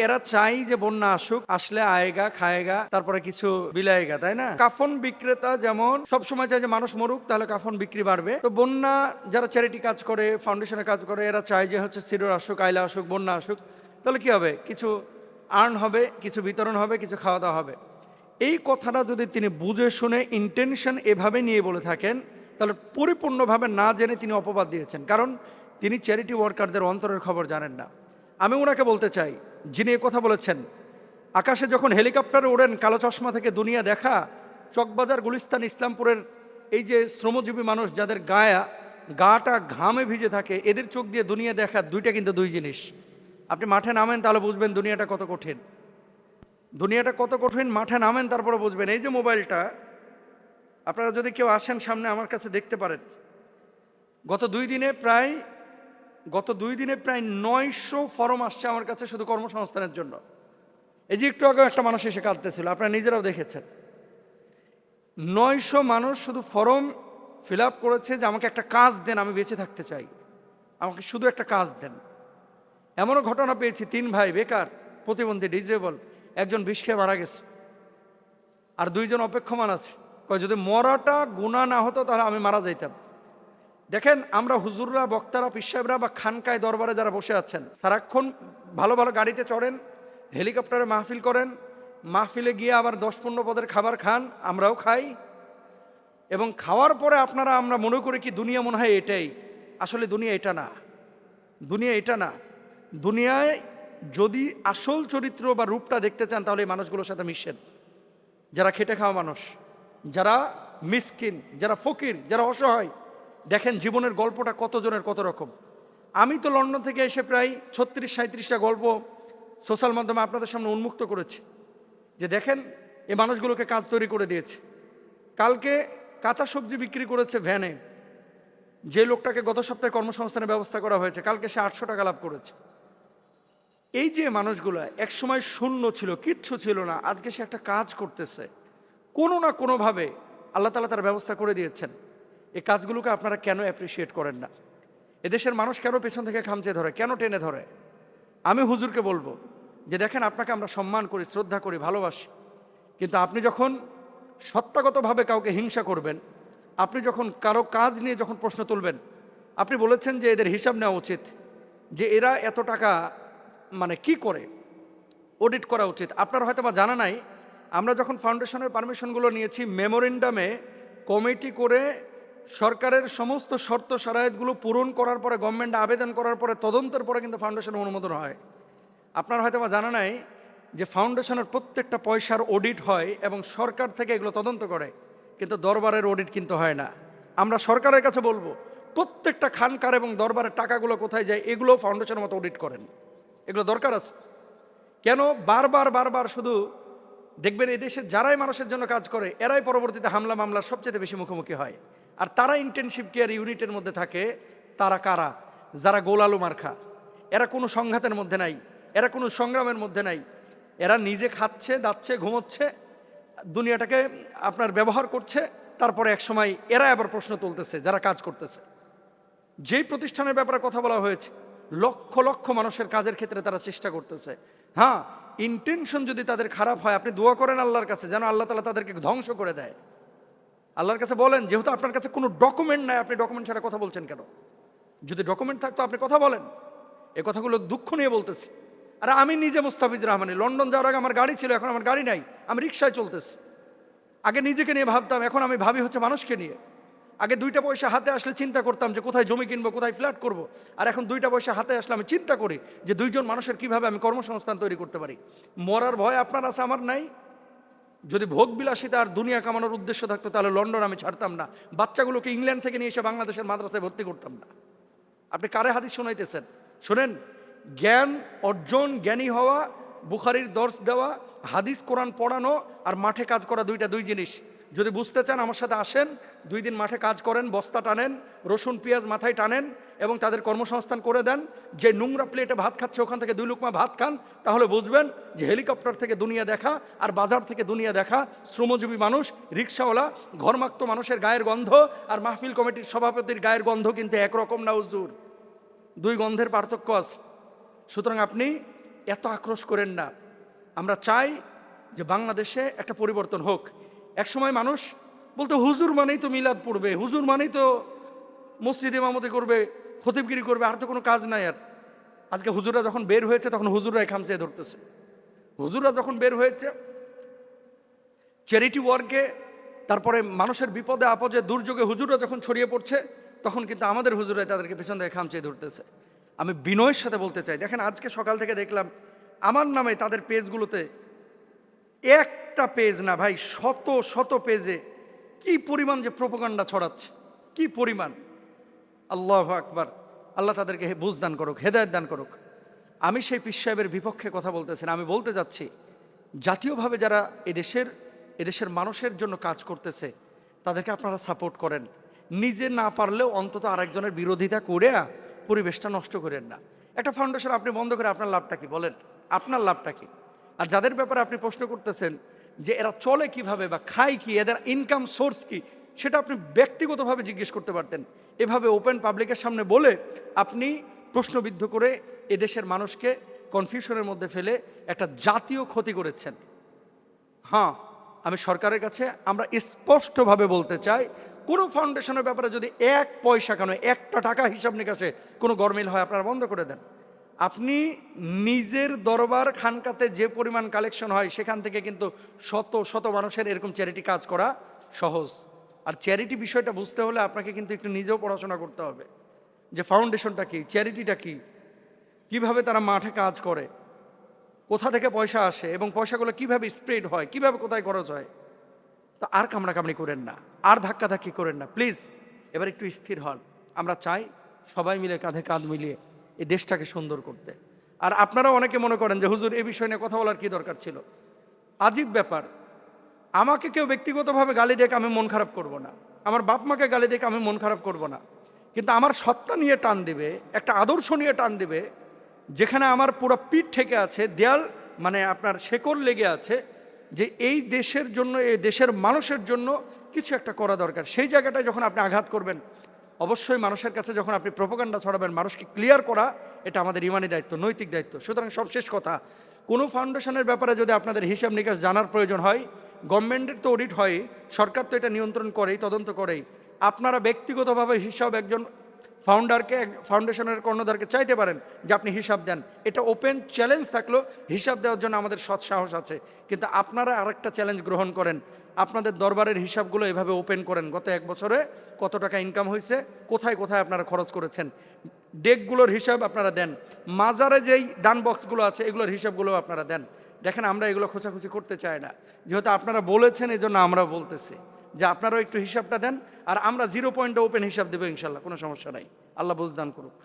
এরা চাই যে বন্যা আসুক, আসলে আয়েগা খায়েগা, তারপরে কিছু বিলায়েগা, তাই না? কাফন বিক্রেতা যেমন সবসময় চায় যে মানুষ মরুক, তাহলে কাফন বিক্রি বাড়বে। তো বন্যা যারা চ্যারিটি কাজ করে, ফাউন্ডেশনের কাজ করে, এরা চায় যে হচ্ছে সিডর আসুক, আইলা আসুক, বন্যা আসুক, তাহলে কি হবে? কিছু আর্ন হবে, কিছু বিতরণ হবে, কিছু খাওয়া দাওয়া হবে। এই কথাটা যদি তিনি বুঝে শুনে ইন্টেনশন এভাবে নিয়ে বলে থাকেন, তাহলে পরিপূর্ণভাবে না জেনে তিনি অপবাদ দিয়েছেন, কারণ তিনি চ্যারিটি ওয়ার্কারদের অন্তরের খবর জানেন না। আমি ওনাকে বলতে চাই, যিনি এ কথা বলেছেন, আকাশে যখন হেলিকপ্টারে ওড়েন কালো চশমা থেকে দুনিয়া দেখা, চকবাজার, গুলিস্তান, ইসলামপুরের এই যে শ্রমজীবী মানুষ যাদের গাটা ঘামে ভিজে থাকে, এদের চোখ দিয়ে দুনিয়া দেখা দুইটা কিন্তু দুই জিনিস। আপনি মাঠে নামেন তাহলে বুঝবেন দুনিয়াটা কত কঠিন। দুনিয়াটা কত কঠিন মাঠে নামেন তারপরে বুঝবেন। এই যে মোবাইলটা, আপনারা যদি কেউ আসেন সামনে আমার কাছে দেখতে পারেন, গত দুই দিনে প্রায় 900 ফরম আসছে আমার কাছে শুধু কর্মসংস্থানের জন্য। এই যে একটু আগে একটা মানুষ এসে কাঁদতেছিল, আপনারা নিজেরাও দেখেছেন। 900 মানুষ শুধু ফরম ফিল আপ করেছে যে আমাকে একটা কাজ দেন, আমি বেঁচে থাকতে চাই, আমাকে শুধু একটা কাজ দেন। এমনও ঘটনা পেয়েছি, 3 ভাই বেকার, প্রতিবন্ধী, ডিজেবল, একজন বিষ খেয়ে মারা গেছে, আর 2 জন অপেক্ষমান আছে। কয় যদি মরাটা গুনাহ না হতো তাহলে আমি মারা যাইতাম। দেখেন, আমরা হুজুররা, বক্তারা, পিসাবরা বা খানকায় দরবারে যারা বসে আছেন, সারাক্ষণ ভালো ভালো গাড়িতে চড়েন, হেলিকপ্টারে মাহফিল করেন, মাহফিলে গিয়ে আবার 10-15 পদের খাবার খান, আমরাও খাই, এবং খাওয়ার পরে আমরা মনে করি কি দুনিয়া মনে হয় এটাই। আসলে দুনিয়া এটা না, দুনিয়া এটা না। দুনিয়ায় যদি আসল চরিত্র বা রূপটা দেখতে চান তাহলে এই মানুষগুলোর সাথে মিশেন, যারা খেটে খাওয়া মানুষ, যারা মিসকিন, যারা ফকির, যারা অসহায়। দেখেন জীবনের গল্পটা কতজনের কত রকম। আমি তো লন্ডন থেকে এসে প্রায় 36-37টা গল্প সোশ্যাল মাধ্যমে আপনাদের সামনে উন্মুক্ত করেছি, যে দেখেন এই মানুষগুলোকে কাজ তৈরি করে দিয়েছে। কালকে কাঁচা সবজি বিক্রি করেছে ভ্যানে, যে লোকটাকে গত সপ্তাহে কর্মসংস্থানের ব্যবস্থা করা হয়েছে, কালকে সে 800 টাকা লাভ করেছে। এই যে মানুষগুলো একসময় শূন্য ছিল, কিচ্ছু ছিল না, আজকে সে একটা কাজ করতেছে, কোনো না কোনোভাবে আল্লাহ তাআলা তার ব্যবস্থা করে দিয়েছেন। এই কাজগুলোকে আপনারা কেন অ্যাপ্রিসিয়েট করেন না? এদেশের মানুষ কেন পেছন থেকে খামচে ধরে, কেন টেনে ধরে? আমি হুজুরকে বলবো যে দেখেন, আপনাকে আমরা সম্মান করি, শ্রদ্ধা করি, ভালোবাসি, কিন্তু আপনি যখন সত্তাগতভাবে কাউকে হিংসা করবেন, আপনি যখন কারো কাজ নিয়ে যখন প্রশ্ন তুলবেন, আপনি বলেছেন যে এদের হিসাব নেওয়া উচিত, যে এরা এত টাকা মানে কি করে, অডিট করা উচিত। আপনার হয়তো বা জানা নাই, আমরা যখন ফাউন্ডেশনের পারমিশনগুলো নিয়েছি, মেমোরেন্ডামে কমিটি করে সরকারের সমস্ত শর্ত শারায়েতগুলো পূরণ করার পরে, গভর্নমেন্ট আবেদন করার পরে, তদন্তের পরে কিন্তু ফাউন্ডেশনের অনুমোদন হয়। আপনার হয়তো বা জানা নাই যে ফাউন্ডেশনের প্রত্যেকটা পয়সার অডিট হয় এবং সরকার থেকে এগুলো তদন্ত করে, কিন্তু দরবারের অডিট কিন্তু হয় না। আমরা সরকারের কাছে বলবো, প্রত্যেকটা খানকার এবং দরবারের টাকাগুলো কোথায় যায় এগুলো ফাউন্ডেশনের মতো অডিট করেন, এগুলো দরকার আছে। কেন বারবার বারবার শুধু দেখবেন এই দেশে যারাই মানুষের জন্য কাজ করে এরাই পরবর্তীতে হামলা মামলার সবচেয়ে বেশি মুখোমুখি হয়। আর তারা ইন্টেনসিভ কেয়ার ইউনিটের মধ্যে থাকে। তারা কারা? যারা গোলালু মার্খা, এরা কোনো সংঘাতের মধ্যে নাই, এরা কোনো সংগ্রামের মধ্যে নাই, এরা নিজে খাচ্ছে, দাচ্ছে, ঘুমোচ্ছে, দুনিয়াটাকে আপনার ব্যবহার করছে। তারপরে এক সময় এরা আবার প্রশ্ন তুলতেছে যারা কাজ করতেছে। যেই প্রতিষ্ঠানের ব্যাপারে কথা বলা হয়েছে, লক্ষ লক্ষ মানুষের কাজের ক্ষেত্রে তারা চেষ্টা করতেছে। হ্যাঁ, ইন্টেনশন যদি তাদের খারাপ হয়, আপনি দোয়া করেন আল্লাহর কাছে যেন আল্লাহ তাআলা তাদেরকে ধ্বংস করে দেয়। আল্লাহর কাছে বলেন, যেহেতু আপনার কাছে কোনো ডকুমেন্ট নাই, আপনি ডকুমেন্ট ছাড়া কথা বলছেন কেন? যদি ডকুমেন্ট থাকতো আপনি কথা বলেন। এ কথাগুলো দুঃখ নিয়ে বলতেছি। আর আমি নিজে মুস্তাফিজুর রহমানী, লন্ডন যাওয়ার আগে আমার গাড়ি ছিল, এখন আমার গাড়ি নাই, আমি রিক্সায় চলতেছি। আগে নিজেকে নিয়ে ভাবতাম, এখন আমি ভাবি হচ্ছে মানুষকে নিয়ে। আগে 2টা পয়সা হাতে আসলে চিন্তা করতাম যে কোথায় জমি কিনবো, কোথায় ফ্ল্যাট করব। আর এখন 2টা পয়সা হাতে আসলে আমি চিন্তা করি যে 2 জন মানুষের কিভাবে আমি কর্মসংস্থান তৈরি করতে পারি। মরার ভয় আপনার আছে, আমার নাই। যদি ভোগ বিলাসিতা আর দুনিয়া কামানোর উদ্দেশ্য থাকতো তাহলে লন্ডন আমি ছাড়তাম না, বাচ্চাগুলোকে ইংল্যান্ড থেকে নিয়ে এসে বাংলাদেশের মাদ্রাসায় ভর্তি করতাম না। আপনি কারে হাদিস শোনাইতেছেন? শোনেন, জ্ঞান অর্জন, জ্ঞানী হওয়া, বুখারীর দর্স দেওয়া, হাদিস কোরআন পড়ানো আর মাঠে কাজ করা দুই জিনিস। যদি বুঝতে চান আমার সাথে আসেন, 2 দিন মাঠে কাজ করেন, বস্তা টানেন, রসুন পেঁয়াজ মাথায় টানেন এবং তাদের কর্মসংস্থান করে দেন। যে নোংরা প্লেটে ভাত খাচ্ছে ওখান থেকে 2 লুকমা ভাত খান, তাহলে বুঝবেন যে হেলিকপ্টার থেকে দুনিয়া দেখা আর বাজার থেকে দুনিয়া দেখা। শ্রমজীবী মানুষ, রিক্সাওয়ালা, ঘরমাক্ত মানুষের গায়ের গন্ধ আর মাহফিল কমিটির সভাপতির গায়ের গন্ধ কিন্তু একরকম না হুজুর, 2 গন্ধের পার্থক্য আছে। সুতরাং আপনি এত আক্রোশ করেন না। আমরা চাই যে বাংলাদেশে একটা পরিবর্তন হোক। একসময় মানুষ বলতো হুজুর মানেই তো মিলাদ পড়বে, হুজুর মানেই তো মসজিদে ইমামতি করবে, খতিবগিরি করবে, আর তো কোনো কাজ নাই আর। আজকে হুজুররা যখন বের হয়েছে তখন হুজুররাই খামচে ধরতেছে। হুজুররা যখন বের হয়েছে চ্যারিটি ওয়ার্কে, তারপরে মানুষের বিপদে আপদে দুর্যোগে হুজুররা যখন ছড়িয়ে পড়ছে, তখন কিন্তু আমাদের হুজুরাই তাদেরকে পেছন থেকে খামচে ধরতেছে। আমি বিনয়ের সাথে বলতে চাই, দেখেন আজকে সকাল থেকে দেখলাম আমার নামে তাদের পেজগুলোতে, একটা পেজ না ভাই, শত শত পেজে কি পরিমাণ যে প্রোপাগান্ডা ছড়াচ্ছে, কি পরিমাণ! আল্লাহু আকবার। আল্লাহ তাদেরকে বুঝ দান করুক, হেদায়েত দান করুক। আমি সেই পীর সাহেবের বিপক্ষে কথা বলতেছি না, আমি বলতে যাচ্ছি জাতীয়ভাবে যারা এদেশের মানুষের জন্য কাজ করতেছে তাদেরকে আপনারা সাপোর্ট করেন। নিজে না পারলেও অন্তত আরেকজনের বিরোধিতা করে পরিবেশটা নষ্ট করেন না। একটা ফাউন্ডেশন আপনি বন্ধ করে আপনার লাভটা কি বলেন? আপনার লাভটা কি? আর যাদের ব্যাপারে আপনি প্রশ্ন করতেছেন যে এরা চলে কিভাবে বা খায় কি, এদের ইনকাম সোর্স কি, সেটা আপনি ব্যক্তিগতভাবে জিজ্ঞেস করতে পারতেন। এভাবে ওপেন পাবলিকের সামনে বলে আপনি প্রশ্নবিদ্ধ করে এদেশের মানুষকে কনফিউশনের মধ্যে ফেলে একটা জাতীয় ক্ষতি করেছেন। হ্যাঁ, আমি সরকারের কাছে আমরা স্পষ্টভাবে বলতে চাই, কোনো ফাউন্ডেশনের ব্যাপারে যদি এক পয়সা কেন একটা টাকা হিসাব নিকাশে কোনো গরমিল হয় আপনারা বন্ধ করে দেন। আপনি নিজের দরবার খানকাতে যে পরিমাণ কালেকশন হয় সেখান থেকে কিন্তু শত শত মানুষের এরকম চ্যারিটি কাজ করা সহজ। আর চ্যারিটি বিষয়টা বুঝতে হলে আপনাকে কিন্তু একটু নিজেও পড়াশোনা করতে হবে যে ফাউন্ডেশনটা কি, চ্যারিটিটা কি, কিভাবে তারা মাঠে কাজ করে, কোথা থেকে পয়সা আসে এবং পয়সাগুলো কিভাবে স্প্রেড হয়, কিভাবে কোথায় খরচ হয়। তা আর কামড়াকামড়ি করেন না, আর ধাক্কাধাক্কি করেন না প্লিজ। এবার একটু স্থির হন। আমরা চাই সবাই মিলে কাঁধে কাঁধ মিলিয়ে এই দেশটাকে সুন্দর করতে। আর আপনারা অনেকে মনে করেন যে হুজুর এই বিষয় নিয়ে কথা বলার কি দরকার ছিল। আজীব ব্যাপার, আমাকে কেউ ব্যক্তিগতভাবে গালি দেখ আমি মন খারাপ করব না, আমার বাপ মাকে গালি দেখ আমি মন খারাপ করব না, কিন্তু আমার সত্তা নিয়ে টান দিবে, একটা আদর্শ নিয়ে টান দিবে, যেখানে আমার পুরো পিঠ ঠেকে আছে, দেয়াল মানে আপনার শেকড় লেগে আছে, যে এই দেশের জন্য, এই দেশের মানুষের জন্য কিছু একটা করা দরকার। সেই জায়গাটায় যখন আপনি আঘাত করবেন, অবশ্যই মানুষের কাছে যখন আপনি প্রোপাগান্ডা ছড়াবেন, মানুষকে ক্লিয়ার করা এটা আমাদের ইমানি দায়িত্ব, নৈতিক দায়িত্ব। সুতরাং সবশেষ কথা, কোনো ফাউন্ডেশনের ব্যাপারে যদি আপনাদের হিসাব নিকাশ জানার প্রয়োজন হয়, গভর্নমেন্টের তো অডিট হয়, সরকার তো এটা নিয়ন্ত্রণ করেই, তদন্ত করেই। আপনারা ব্যক্তিগতভাবে হিসাব একজন ফাউন্ডেশনের কর্ণধারকে চাইতে পারেন যে আপনি হিসাব দেন। এটা ওপেন চ্যালেঞ্জ থাকলো, হিসাব দেওয়ার জন্য আমাদের সৎ সাহস আছে। কিন্তু আপনারা আরেকটা চ্যালেঞ্জ গ্রহণ করেন, আপনাদের দরবারের হিসাবগুলো এভাবে ওপেন করেন, গত এক বছরে কত টাকা ইনকাম হয়েছে, কোথায় কোথায় আপনারা খরচ করেছেন, ডেকগুলোর হিসাব আপনারা দেন, মাজারে যেই দান বক্সগুলো আছে এগুলোর হিসাবগুলো আপনারা দেন। দেখেন আমরা এগুলো খোঁচাখুচি করতে চাই না, যেহেতু আপনারা বলেছেন এই জন্য আমরা বলতেছি যে আপনারাও একটু হিসাবটা দেন, আর আমরা 0 পয়েন্টে ওপেন হিসাব দেবো ইনশাল্লাহ, কোনো সমস্যা নাই। আল্লাহ বুঝদান করুক।